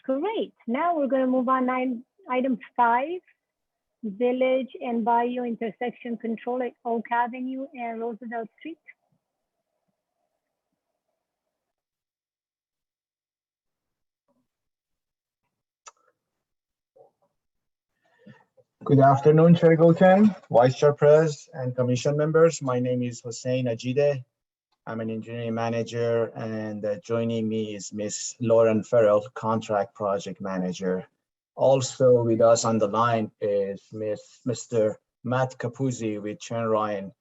Great. Now we're going to move on item 5, Village and Bayou intersection control at Oak Avenue and Roosevelt Street. Good afternoon, Chair Gulkan, Vice Chair Prez, and Commission members. My name is Hossein Ajide. I'm an engineering manager, and joining me is Ms. Lauren Farrell, contract project manager. Also with us on the line is Mr. Matt Capuzzi with Chen Ryan.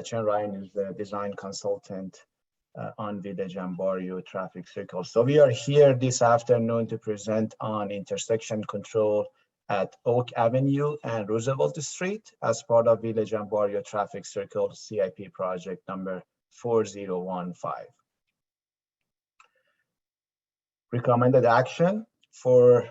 Chen Ryan is the design consultant on Village and Barrio traffic circles. So we are here this afternoon to present on intersection control at Oak Avenue and Roosevelt Street as part of Village and Barrio traffic circle CIP project number 4015. Recommended action for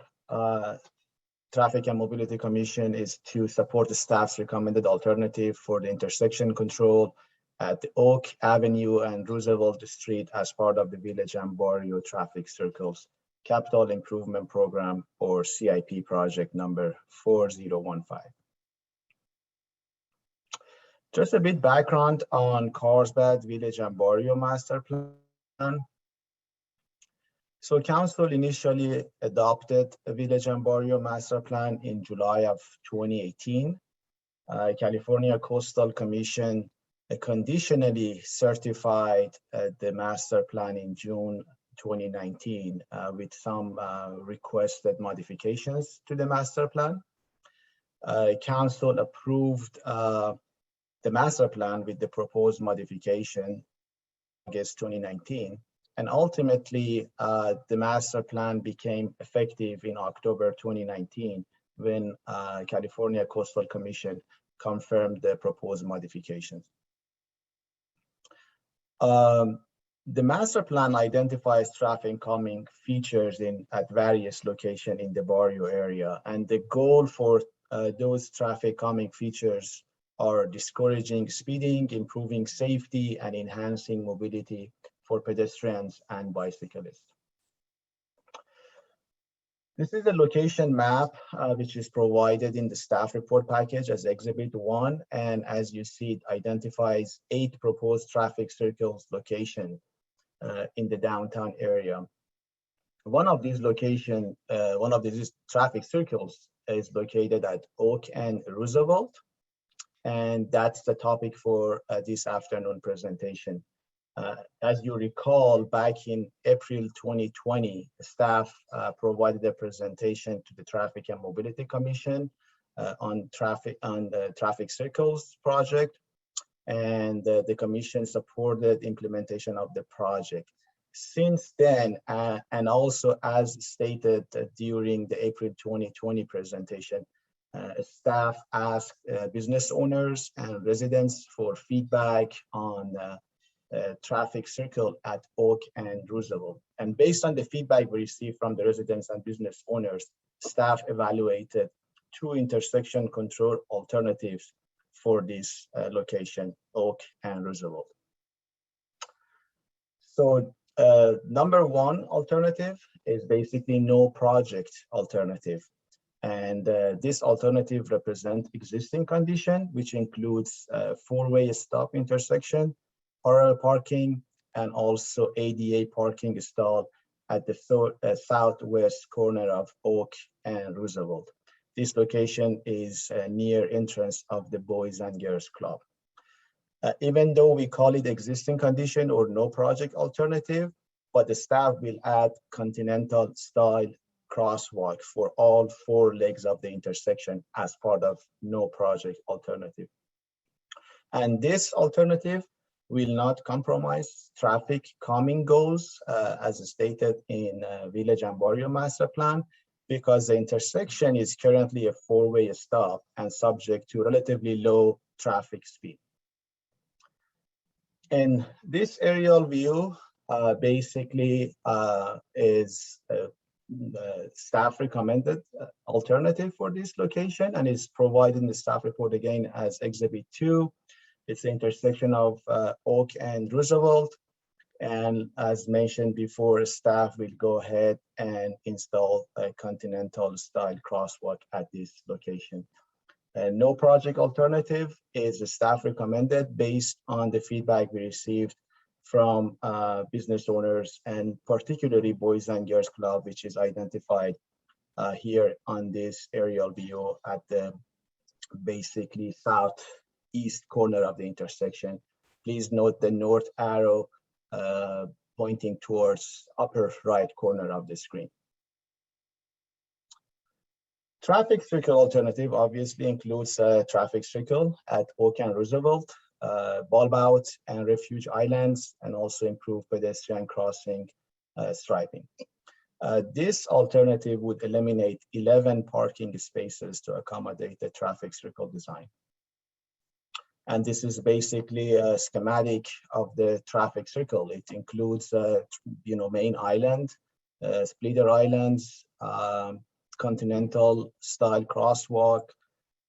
Traffic and Mobility Commission is to support the staff's recommended alternative for the intersection control at the Oak Avenue and Roosevelt Street as part of the Village and Barrio traffic circles Capital Improvement Program, or CIP project number 4015. Just a bit background on Carlsbad Village and Barrio Master Plan. So Council initially adopted a Village and Barrio Master Plan in July of 2018. California Coastal Commission conditionally certified the master plan in June 2019 with some requested modifications to the master plan. Council approved the master plan with the proposed modification August 2019, and ultimately the master plan became effective in October 2019 when California Coastal Commission confirmed the proposed modifications. The master plan identifies traffic calming features at various locations in the Barrio area, and the goal for those traffic calming features are discouraging speeding, improving safety, and enhancing mobility for pedestrians and bicyclists. This is a location map which is provided in the staff report package as Exhibit 1, and as you see, it identifies 8 proposed traffic circles locations in the downtown area. One of these traffic circles is located at Oak and Roosevelt, and that's the topic for this afternoon presentation. As you recall, back in April 2020, staff provided a presentation to the Traffic and Mobility Commission on the traffic circles project, and the commission supported implementation of the project. Since then, and also as stated during the April 2020 presentation, staff asked business owners and residents for feedback on traffic circle at Oak and Roosevelt. And based on the feedback we received from the residents and business owners, staff evaluated 2 intersection control alternatives for this location, Oak and Roosevelt. So number 1 alternative is basically no project alternative. And this alternative represents existing condition, which includes 4-way stop intersection, parallel parking, and also ADA parking stall at the southwest corner of Oak and Roosevelt. This location is near entrance of the Boys and Girls Club. Even though we call it existing condition or no project alternative, but the staff will add continental style crosswalk for all 4 legs of the intersection as part of no project alternative. And this alternative will not compromise traffic calming goals as stated in Village and Barrio Master Plan, because the intersection is currently a 4-way stop and subject to relatively low traffic speed. In this aerial view, basically is staff recommended alternative for this location, and is provided in the staff report again as Exhibit 2. It's the intersection of Oak and Roosevelt. And as mentioned before, staff will go ahead and install a continental style crosswalk at this location. And no project alternative is the staff recommended based on the feedback we received from business owners, and particularly Boys and Girls Club, which is identified here on this aerial view at the basically southeast corner of the intersection. Please note the north arrow pointing towards upper right corner of the screen. Traffic circle alternative obviously includes traffic circle at Oak and Roosevelt, bulb out and refuge islands, and also improve pedestrian crossing striping. This alternative would eliminate 11 parking spaces to accommodate the traffic circle design. And this is basically a schematic of the traffic circle. It includes, main island, splitter islands, continental style crosswalk,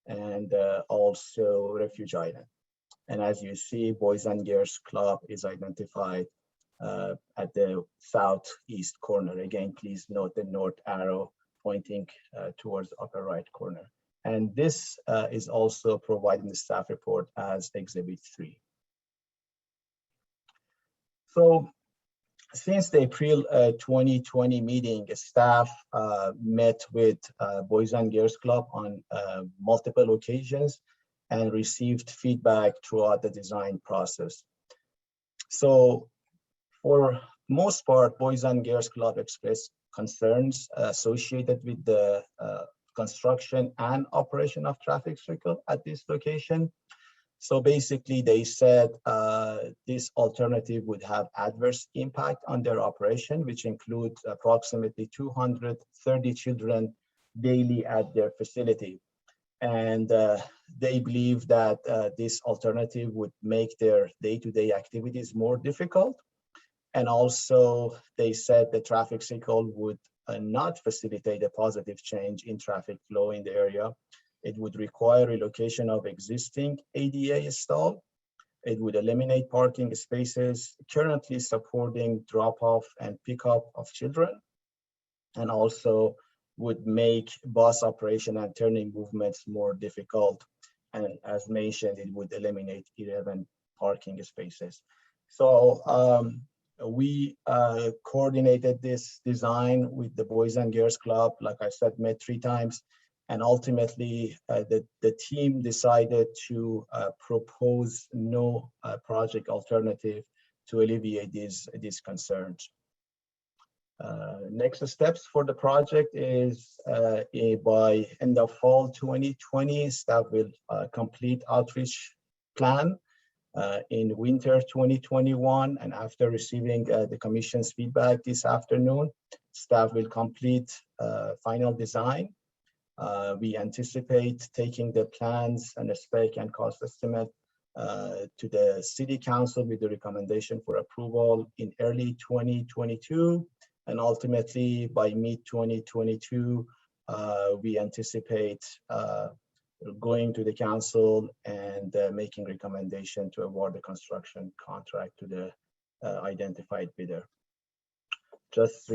and also refuge island. And as you see, Boys and Girls Club is identified at the southeast corner. Again, please note the north arrow pointing towards the upper right corner. And this is also provided in the staff report as Exhibit 3. So since the April 2020 meeting, staff met with Boys and Girls Club on multiple occasions and received feedback throughout the design process. So for most part, Boys and Girls Club expressed concerns associated with the construction and operation of traffic circle at this location. So basically they said this alternative would have adverse impact on their operation, which includes approximately 230 children daily at their facility. And they believe that this alternative would make their day-to-day activities more difficult. And also they said the traffic circle would not facilitate a positive change in traffic flow in the area. It would require relocation of existing ADA stall. It would eliminate parking spaces currently supporting drop-off and pickup of children, and also would make bus operation and turning movements more difficult. And as mentioned, it would eliminate 11 parking spaces. So we coordinated this design with the Boys and Girls Club, like I said, met 3 times. And ultimately, the team decided to propose no project alternative to alleviate these concerns. Next steps for the project is by end of fall 2020, staff will complete outreach plan. In winter 2021, and after receiving the commission's feedback this afternoon, staff will complete final design. We anticipate taking the plans and the spec and cost estimate to the City Council with the recommendation for approval in early 2022. And ultimately by mid 2022, we anticipate going to the council and making recommendation to award the construction contract to the identified bidder. Just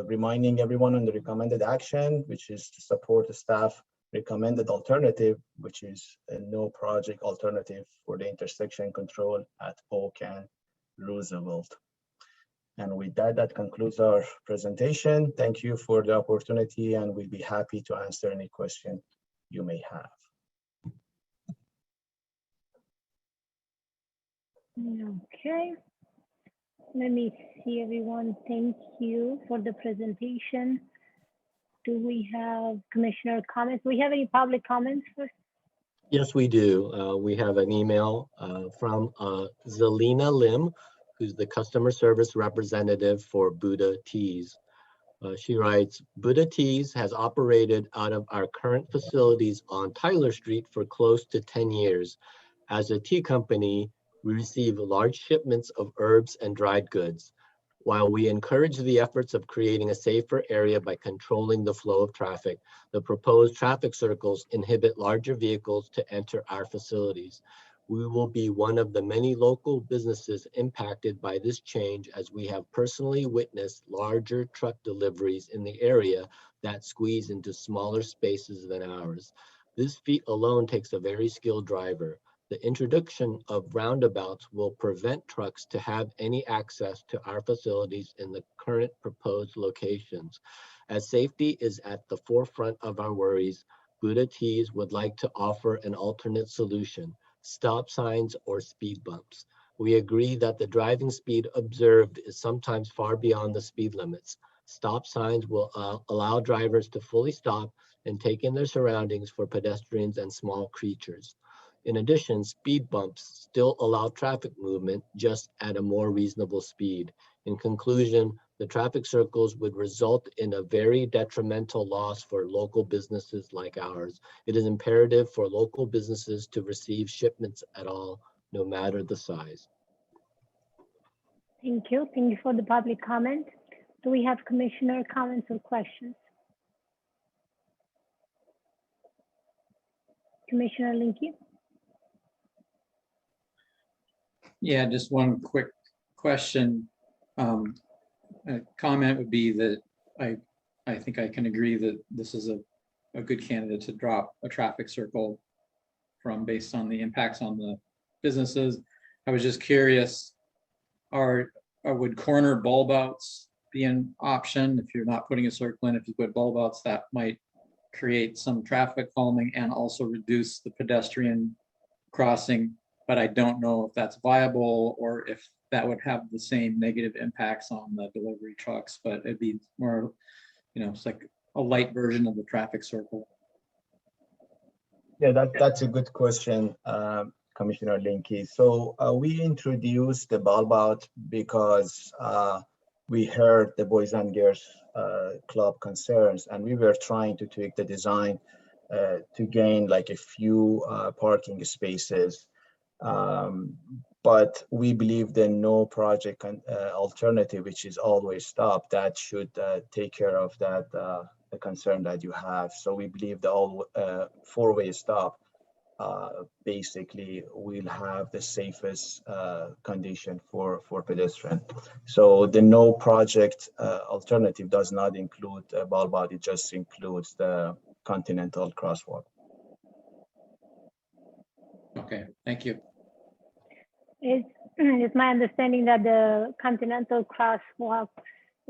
reminding everyone on the recommended action, which is to support the staff recommended alternative, which is a no project alternative for the intersection control at Oak and Roosevelt. And with that, that concludes our presentation. Thank you for the opportunity, and we'll be happy to answer any question you may have. Okay. Let me see, everyone. Thank you for the presentation. Do we have commissioner comments? Do we have any public comments first? Yes, we do. We have an email from Zelina Lim, who's the customer service representative for Buddha Teas. She writes, Buddha Teas has operated out of our current facilities on Tyler Street for close to 10 years. As a tea company, we receive large shipments of herbs and dried goods. While we encourage the efforts of creating a safer area by controlling the flow of traffic, the proposed traffic circles inhibit larger vehicles to enter our facilities. We will be one of the many local businesses impacted by this change, as we have personally witnessed larger truck deliveries in the area that squeeze into smaller spaces than ours. This feat alone takes a very skilled driver. The introduction of roundabouts will prevent trucks to have any access to our facilities in the current proposed locations. As safety is at the forefront of our worries, Buddha Teas would like to offer an alternate solution: stop signs or speed bumps. We agree that the driving speed observed is sometimes far beyond the speed limits. Stop signs will allow drivers to fully stop and take in their surroundings for pedestrians and small creatures. In addition, speed bumps still allow traffic movement, just at a more reasonable speed. In conclusion, the traffic circles would result in a very detrimental loss for local businesses like ours. It is imperative for local businesses to receive shipments at all, no matter the size. Thank you. Thank you for the public comment. Do we have commissioner comments or questions? Commissioner Linke? Yeah, just one quick question. A comment would be that I think I can agree that this is a good candidate to drop a traffic circle from, based on the impacts on the businesses. I was just curious, would corner bulb outs be an option? If you're not putting a circle in, if you put bulb outs, that might create some traffic calming and also reduce the pedestrian crossing. But I don't know if that's viable or if that would have the same negative impacts on the delivery trucks, but it'd be more, it's like a light version of the traffic circle. Yeah, that's a good question, Commissioner Linke. So we introduced the bulb out because we heard the Boys and Girls Club concerns, and we were trying to tweak the design to gain like a few parking spaces. But we believe the no project alternative, which is always stop, that should take care of that the concern that you have. So we believe the all four-way stop basically will have the safest condition for pedestrian. So the no project alternative does not include bulb out, it just includes the continental crosswalk. Okay, thank you. It's my understanding that the continental crosswalks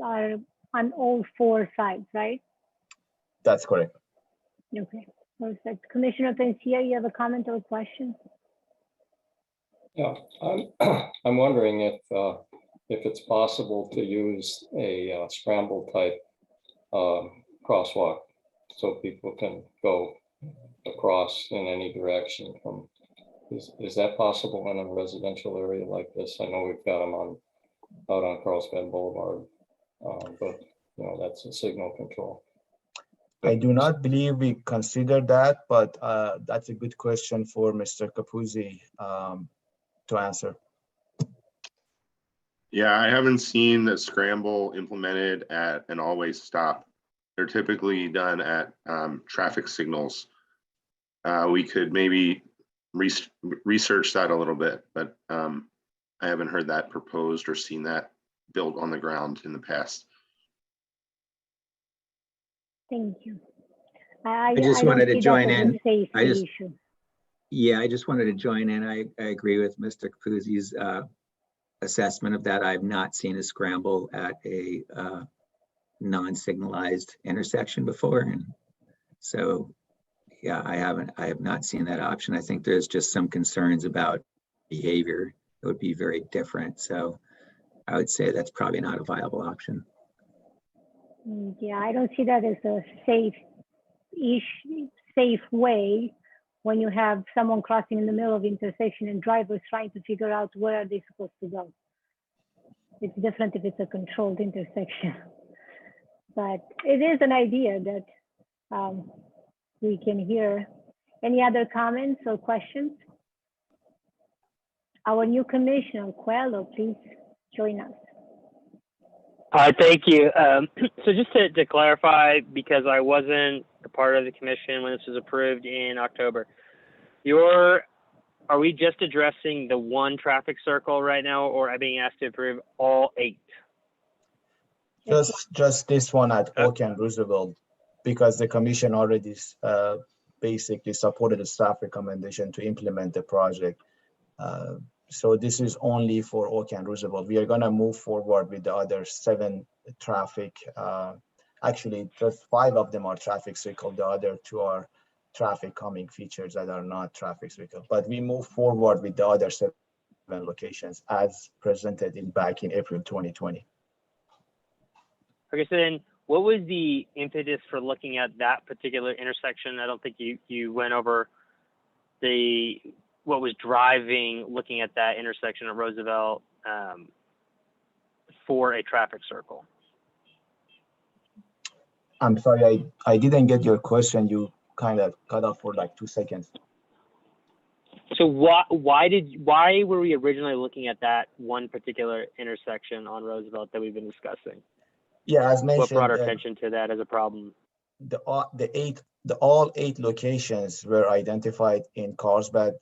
are on all four sides, right? That's correct. Okay, perfect. Commissioner Pencia, you have a comment or question? Yeah, I'm wondering if it's possible to use a scramble type crosswalk so people can go across in any direction from. Is that possible in a residential area like this? I know we've got them out on Carlsbad Boulevard, but that's a signal control. I do not believe we considered that, but that's a good question for Mr. Capuzzi to answer. Yeah, I haven't seen the scramble implemented at an always stop. They're typically done at traffic signals. We could maybe research that a little bit, but I haven't heard that proposed or seen that built on the ground in the past. Thank you. I just wanted to join in. I just wanted to join in. I agree with Mr. Capuzzi's assessment of that. I've not seen a scramble at a non-signalized intersection before, and so yeah, I have not seen that option. I think there's just some concerns about behavior that would be very different. So I would say that's probably not a viable option. Yeah, I don't see that as a safe way when you have someone crossing in the middle of the intersection and drivers trying to figure out where are they supposed to go. It's different if it's a controlled intersection. But it is an idea that we can hear. Any other comments or questions? Our new commissioner, Coelho, please join us. Thank you. So just to clarify, because I wasn't a part of the commission when this was approved in October, your are we just addressing the one traffic circle right now, or are being asked to approve all 8? Just this one at Oak and Roosevelt, because the commission already basically supported the staff recommendation to implement the project. So this is only for Oak and Roosevelt. We are gonna move forward with the other 7 traffic. Actually, just 5 of them are traffic circle. The other 2 are traffic calming features that are not traffic circle. But we move forward with the other 7 locations as presented back in April 2020. Okay, so then what was the impetus for looking at that particular intersection? I don't think you went over what was driving looking at that intersection at Roosevelt for a traffic circle. I'm sorry, I didn't get your question. You kind of cut off for like 2 seconds. So why were we originally looking at that one particular intersection on Roosevelt that we've been discussing? Yeah, as mentioned, what brought our attention to that as a problem? All 8 locations were identified in Carlsbad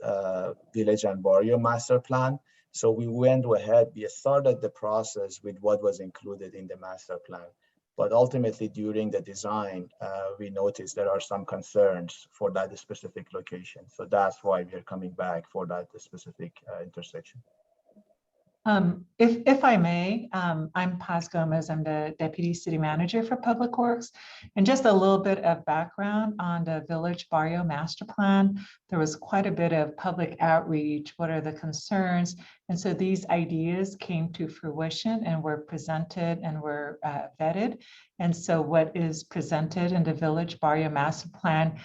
Village and Barrio Master Plan. So we went ahead, we started the process with what was included in the master plan. But ultimately, during the design, we noticed there are some concerns for that specific location. So that's why we are coming back for that specific intersection. If I may, I'm Paz Gomez. I'm the Deputy City Manager for Public Works. And just a little bit of background on the Village Barrio Master Plan. There was quite a bit of public outreach. What are the concerns? And so these ideas came to fruition and were presented and were vetted. And so what is presented in the Village Barrio Master Plan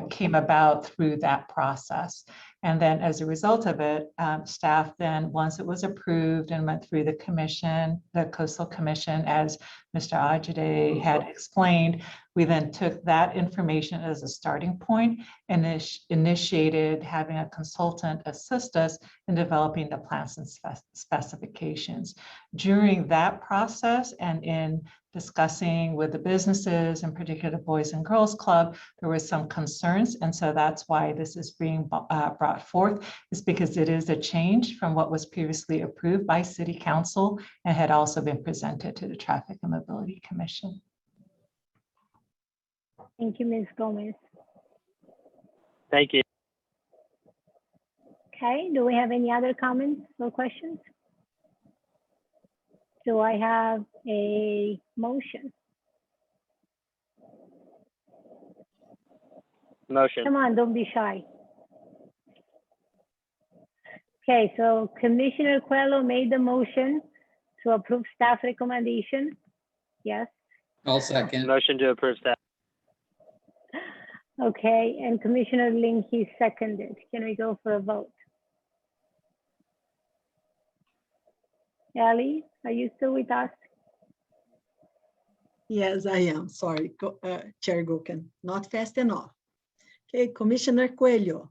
came about through that process. And then as a result of it, staff then, once it was approved and went through the commission, the Coastal Commission, as Mr. Ajade had explained, we then took that information as a starting point and initiated having a consultant assist us in developing the plans and specifications. During that process and in discussing with the businesses, in particular the Boys and Girls Club, there were some concerns. And so that's why this is being brought forth, is because it is a change from what was previously approved by City Council and had also been presented to the Traffic and Mobility Commission. Thank you, Ms. Gomez. Thank you. Okay, do we have any other comments or questions? Do I have a motion? Motion. Come on, don't be shy. Okay, so Commissioner Coelho made the motion to approve staff recommendation. Yes. I'll second. Motion to approve staff. Okay, and Commissioner Linke seconded. Can we go for a vote? Ellie, are you still with us? Yes, I am. Sorry, Chair Goken, not fast enough. Okay, Commissioner Coelho.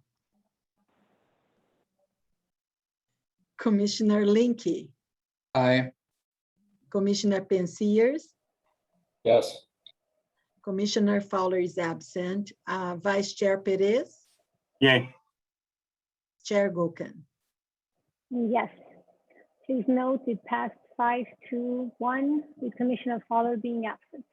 Commissioner Linke. Aye. Commissioner Pensiers. Yes. Commissioner Fowler is absent. Vice Chair Perez. Yay. Chair Goken. Yes. Please note it passed 5-1 with Commissioner Fowler being absent.